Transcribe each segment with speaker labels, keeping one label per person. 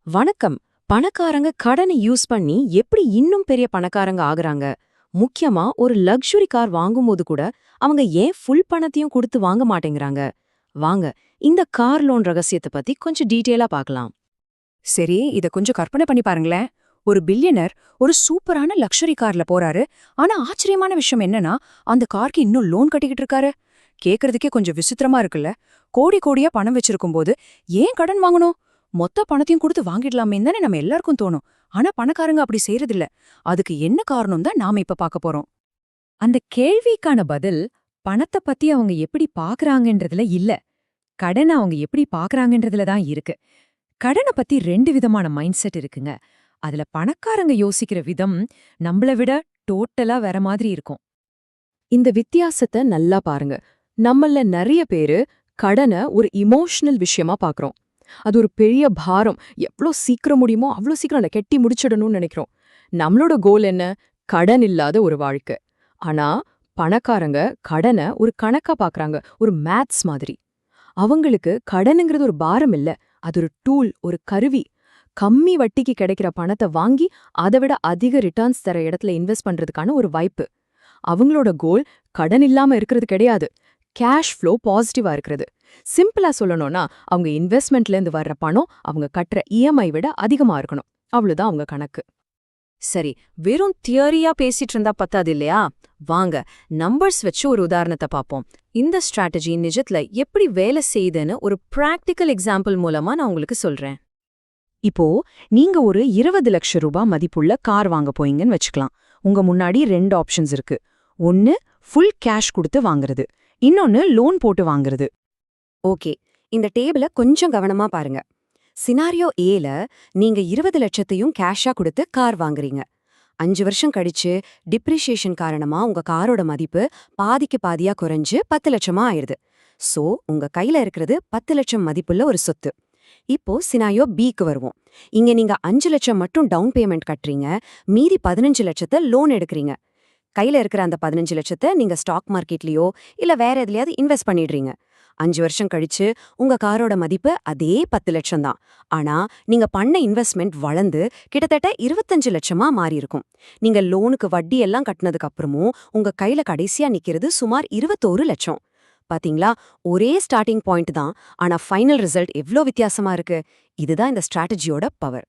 Speaker 1: வணக்கம். பணக்காரங்க கடனை யூஸ் பண்ணி எப்படி இன்னும் பெரிய பணக்காரங்க ஆகுறாங்க? முக்கியமா ஒரு லக்ஸுரி கார் வாங்கும்போது கூட அவங்க ஏன் ஃபுல் பணத்தையும் கொடுத்து வாங்க மாட்டேங்கிறாங்க? வாங்க, இந்த கார் லோன் ரகசியத்தை பத்தி கொஞ்சம் டீட்டெயிலா பார்க்கலாம்.
Speaker 2: சரி, இத கொஞ்சம் கற்பனை பண்ணி பாருங்களேன். ஒரு பில்லியனர் ஒரு சூப்பரான லக்ஸரி கார்ல போறாரு. ஆனா ஆச்சரியமான விஷயம் என்னன்னா, அந்த காருக்கு இன்னும் லோன் கட்டிக்கிட்டு இருக்காரு. கேக்குறதுக்கே கொஞ்சம் விசித்திரமா இருக்குல்ல. கோடி கோடியா பணம் வச்சிருக்கும்போது ஏன் கடன் வாங்கணும்? மொத்த பணத்தையும் கொடுத்து வாங்கிடலாமே தானே நம்ம எல்லாருக்கும் தோணும். ஆனா பணக்காரங்க அப்படி செய்யறதில்ல. அதுக்கு என்ன காரணம் தான் நாம இப்ப பார்க்க போறோம்.
Speaker 3: அந்த கேள்விக்கான பதில் பணத்தை பத்தி அவங்க எப்படி பாக்குறாங்கன்றதுல இல்ல, கடனை அவங்க எப்படி பாக்குறாங்கன்றதுல தான் இருக்கு. கடனை பத்தி ரெண்டு விதமான மைண்ட் செட் இருக்குங்க. அதுல பணக்காரங்க யோசிக்கிற விதம் நம்மள விட டோட்டலா வேற மாதிரி இருக்கும்.
Speaker 1: இந்த வித்தியாசத்தை நல்லா பாருங்க. நம்மள நிறைய பேரு கடனை ஒரு இமோஷனல் விஷயமா பார்க்கறோம். அது ஒரு பெரிய பாரம். எவ்வளோ சீக்கிரம் முடியுமோ அவ்வளோ சீக்கிரம் அதை கெட்டி முடிச்சிடணும்னு நினைக்கிறோம். நம்மளோட கோல் என்ன? கடன் இல்லாத ஒரு வாழ்க்கை. ஆனா பணக்காரங்க கடனை ஒரு கணக்கா பார்க்கறாங்க, ஒரு மேத்ஸ் மாதிரி. அவங்களுக்கு கடனுங்கிறது ஒரு பாரம் இல்ல, அது ஒரு டூல், ஒரு கருவி. கம்மி வட்டிக்கு கிடைக்கிற பணத்தை வாங்கி அதை விட அதிக ரிட்டர்ன்ஸ் தர இடத்துல இன்வெஸ்ட் பண்றதுக்கான ஒரு வாய்ப்பு. அவங்களோட கோல் கடன் இல்லாம இருக்கிறது கிடையாது, கேஷ் ஃப்ளோ பாசிட்டிவா இருக்கிறது. சிம்பிளா சொல்லணும்னா, அவங்க இன்வெஸ்ட்மெண்ட்ல இருந்து வர்ற பணம் அவங்க கட்டுற இஎம்ஐ விட அதிகமா இருக்கணும். அவ்வளவுதான் அவங்க கணக்கு.
Speaker 2: சரி, வெறும் தியரியா பேசிட்டு இருந்தா பத்தாது இல்லையா? வாங்க, நம்பர்ஸ் வச்சு ஒரு உதாரணத்தை பார்ப்போம். இந்த ஸ்ட்ராட்டஜி நிஜத்துல எப்படி வேலை செய்யுதுன்னு ஒரு பிராக்டிக்கல் எக்ஸாம்பிள் மூலமா நான் உங்களுக்கு சொல்றேன். இப்போ நீங்க ஒரு 20 லட்சம் ரூபாய் மதிப்புள்ள கார் வாங்க போறீங்கன்னு வச்சுக்கலாம். உங்க முன்னாடி ரெண்டு ஆப்ஷன்ஸ் இருக்கு. ஒன்னு ஃபுல் கேஷ் கொடுத்து வாங்குறது, இன்னொன்னு லோன் போட்டு வாங்குறது.
Speaker 4: ஓகே, இந்த டேபிள கொஞ்சம் கவனமா பாருங்க. சினாரியோ ஏல நீங்க 20 லட்சத்தையும் கேஷா கொடுத்து கார் வாங்குறீங்க. 5 வருஷம் கழிச்சு டிப்ரிசியேஷன் காரணமா உங்க காரோட மதிப்பு பாதிக்கு பாதியா குறைஞ்சு 10 லட்சமா ஆயிருது. சோ உங்க கையில இருக்கிறது 10 லட்சம் மதிப்புள்ள ஒரு சொத்து. இப்போ சினாரியோ பிக்கு வருவோம். இங்க நீங்க 5 லட்சம் மட்டும் டவுன் பேமெண்ட் கட்டுறீங்க, மீதி 15 லட்சத்தை லோன் எடுக்கிறீங்க. கையில இருக்கிற அந்த 15 லட்சத்தை நீங்க ஸ்டாக் மார்க்கெட்லயோ இல்ல வேற எதுலயாவது இன்வெஸ்ட் பண்ணிடுறீங்க. 5 வருஷம் கழிச்சு உங்க காரோட மதிப்பு அதே 10 லட்சம் தான். ஆனா நீங்க பண்ண இன்வெஸ்ட்மெண்ட் வளர்ந்து கிட்டத்தட்ட 25 லட்சமா மாறி இருக்கும். நீங்க லோனுக்கு வட்டி எல்லாம் கட்டினதுக்கு அப்புறமும் உங்க கையில கடைசியா நிக்கிறது சுமார் 21 லட்சம். பாத்தீங்களா, ஒரே ஸ்டார்டிங் பாயிண்ட் தான், ஆனா ஃபைனல் ரிசல்ட் எவ்ளோ வித்தியாசமா இருக்கு. இதுதான் இந்த ஸ்ட்ராட்டஜியோட பவர்.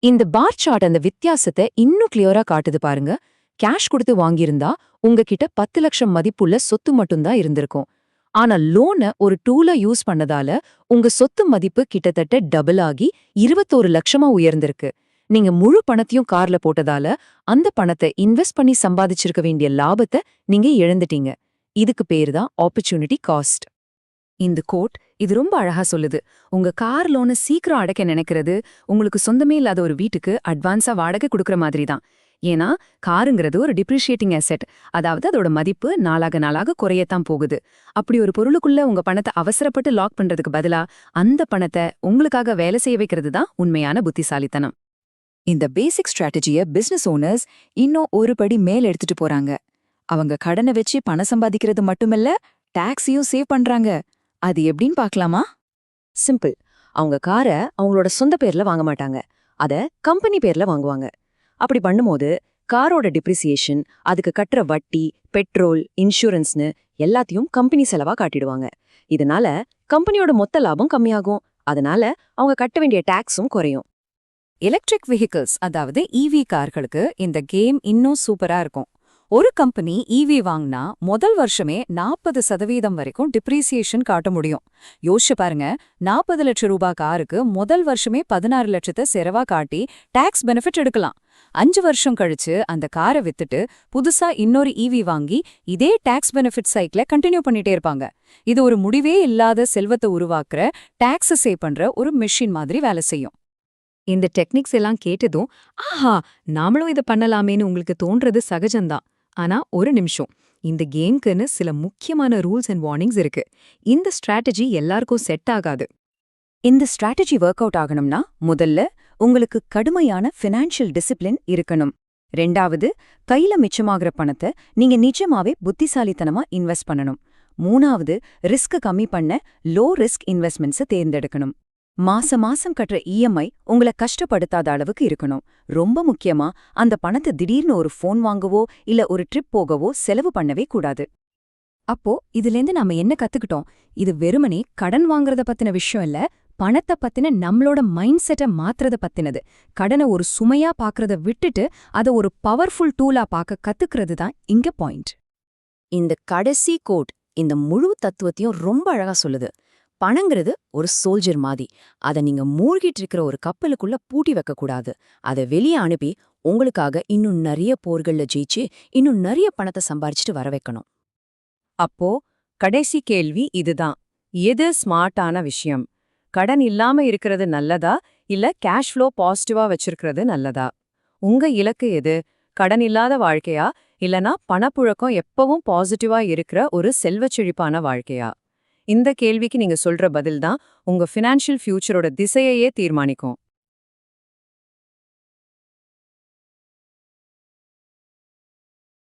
Speaker 2: இந்த பார் சார்ட் அந்த வித்தியாசத்தை இன்னும் கிளியரா காட்டுது பாருங்க. கேஷ் கொடுத்து வாங்கியிருந்தா உங்ககிட்ட 10 லட்சம் மதிப்புள்ள சொத்து மட்டும்தான் இருந்திருக்கும். ஆனா லோனை ஒரு டூலா யூஸ் பண்ணதால உங்க சொத்து மதிப்பு கிட்டத்தட்ட டபுள் ஆகி 21 லட்சமா உயர்ந்திருக்கு. நீங்க முழு பணத்தையும் கார்ல போட்டதால அந்த பணத்தை இன்வெஸ்ட் பண்ணி சம்பாதிச்சிருக்க வேண்டிய லாபத்தை நீங்க இழந்துட்டீங்க. இதுக்கு பேரு தான் ஆப்பர்ச்சுனிட்டி காஸ்ட். இந்த கோட் இது ரொம்ப அழகா சொல்லுது. உங்க கார் லோனை சீக்கிரம் அடைக்க நினைக்கிறது உங்களுக்கு சொந்தமே இல்லாத ஒரு வீட்டுக்கு அட்வான்ஸா வாடகை கொடுக்கற மாதிரி தான். ஏன்னா காருங்கிறது ஒரு டிப்ரிஷியேட்டிங் அசெட், அதாவது அதோட மதிப்பு நாளாக நாளாக குறையத்தான் போகுது. அப்படி ஒரு பொருளுக்குள்ள உங்க பணத்தை அவசரப்பட்டு லாக் பண்றதுக்கு பதிலா அந்த பணத்தை உங்களுக்காக வேலை செய்ய வைக்கிறது தான் உண்மையான புத்திசாலித்தனம்.
Speaker 3: இந்த பேசிக் ஸ்ட்ராட்டஜிய பிசினஸ் ஓனர்ஸ் இன்னும் ஒரு படி மேல் எடுத்துட்டு போறாங்க. அவங்க கடனை வச்சு பணம் சம்பாதிக்கிறது மட்டுமல்ல, டாக்ஸையும் சேவ் பண்றாங்க. அது எப்படின்னு பார்க்கலாமா?
Speaker 4: சிம்பிள். அவங்க காரை அவங்களோட சொந்த பேர்ல வாங்க மாட்டாங்க, அத கம்பெனி பேர்ல வாங்குவாங்க. அப்படி பண்ணும்போது காரோட டிப்ரிசியேஷன், அதுக்கு கட்டுற வட்டி, பெட்ரோல், இன்சூரன்ஸ்னு எல்லாத்தையும் கம்பெனி செலவா காட்டிடுவாங்க. இதனால கம்பெனியோட மொத்த லாபம் கம்மியாகும். அதனால அவங்க கட்ட வேண்டிய டாக்ஸும் குறையும்.
Speaker 2: எலக்ட்ரிக் வெஹிக்கிள்ஸ், அதாவது இவி கார்களுக்கு இந்த கேம் இன்னும் சூப்பரா இருக்கும். ஒரு கம்பெனி இவி வாங்கினா முதல் வருஷமே 40% வரைக்கும் டிப்ரிசியேஷன் காட்ட முடியும். யோசிச்சு பாருங்க, 40 லட்சம் ரூபாய் காருக்கு முதல் வருஷமே 16 லட்சத்தை செலவா காட்டி டாக்ஸ் பெனிஃபிட் எடுக்கலாம். 5 வருஷம் கழிச்சு அந்த காரை வித்துட்டு புதுசா இன்னொரு இவி வாங்கி இதே டாக்ஸ் பெனிஃபிட் சைக்கிள கண்டினியூ பண்ணிட்டே இருப்பாங்க. இது ஒரு முடிவே இல்லாத செல்வத்தை உருவாக்குற, டாக்ஸை சேவ் பண்ற ஒரு மெஷின் மாதிரி வேலை செய்யும்.
Speaker 1: இந்த டெக்னிக்ஸ் எல்லாம் கேட்டதும் ஆஹா, நாமளும் இதை பண்ணலாமேன்னு உங்களுக்கு தோன்றது சகஜம்தான். ஆனா ஒரு நிமிஷம், இந்த கேம்க்குன்னு சில முக்கியமான ரூல்ஸ் அண்ட் வார்னிங்ஸ் இருக்கு. இந்த ஸ்ட்ராட்டஜி எல்லாருக்கும் செட் ஆகாது.
Speaker 2: இந்த ஸ்ட்ராட்டஜி ஒர்க் அவுட் ஆகணும்னா முதல்ல உங்களுக்கு கடுமையான ஃபினான்ஷியல் டிசிப்ளின் இருக்கணும். 2வது, கையில மிச்சமாகிற பணத்தை நீங்க நிஜமாவே புத்திசாலித்தனமா இன்வெஸ்ட் பண்ணணும். 3வது, ரிஸ்க் கம்மி பண்ண லோ ரிஸ்க் இன்வெஸ்ட்மெண்ட்ஸை தேர்ந்தெடுக்கணும். மாசம் மாசம் கட்டுற இஎம்ஐ உங்களை கஷ்டப்படுத்தாத அளவுக்கு இருக்கணும். ரொம்ப முக்கியமா, அந்த பணத்தை திடீர்னு ஒரு ஃபோன் வாங்கவோ இல்ல ஒரு ட்ரிப் போகவோ செலவு பண்ணவே கூடாது.
Speaker 3: அப்போ இதுலேருந்து நாம என்ன கத்துக்கிட்டோம்? இது வெறுமனே கடன் வாங்குறத பத்தின விஷயம் இல்ல, பணத்தை பத்தின நம்மளோட மைண்ட் செட்டை மாத்துறத பத்தினது. கடனை ஒரு சுமையா பாக்குறத விட்டுட்டு அதை ஒரு பவர்ஃபுல் டூலா பார்க்க கத்துக்கிறது தான் இங்க பாயிண்ட்.
Speaker 2: இந்த கடைசி கோட் இந்த முழு தத்துவத்தையும் ரொம்ப அழகா சொல்லுது. பணங்கிறது ஒரு சோல்ஜர் மாதிரி. அதை நீங்க மூழ்கிட்டு இருக்கிற ஒரு கப்பலுக்குள்ள பூட்டி வைக்க கூடாது. அதை வெளியே அனுப்பி உங்களுக்காக இன்னும் நிறைய போர்கள்ல ஜெயிச்சு இன்னும் நிறைய பணத்தை சம்பாரிச்சிட்டு வர வைக்கணும். அப்போ கடைசி கேள்வி இதுதான். எது ஸ்மார்ட்டான விஷயம்? கடன் இல்லாம இருக்கிறது நல்லதா இல்ல கேஷ் ஃப்ளோ பாசிட்டிவா வச்சிருக்கிறது நல்லதா? உங்க இலக்கு எது? கடன் இல்லாத வாழ்க்கையா இல்லனா பணப்புழக்கம் எப்பவும் பாசிட்டிவா இருக்கிற ஒரு செல்வச்செழிப்பான வாழ்க்கையா? இந்த கேள்விக்கு நீங்க சொல்ற பதில் தான் உங்க ஃபினான்ஷியல் ஃபியூச்சரோட திசையையே தீர்மானிக்கும்.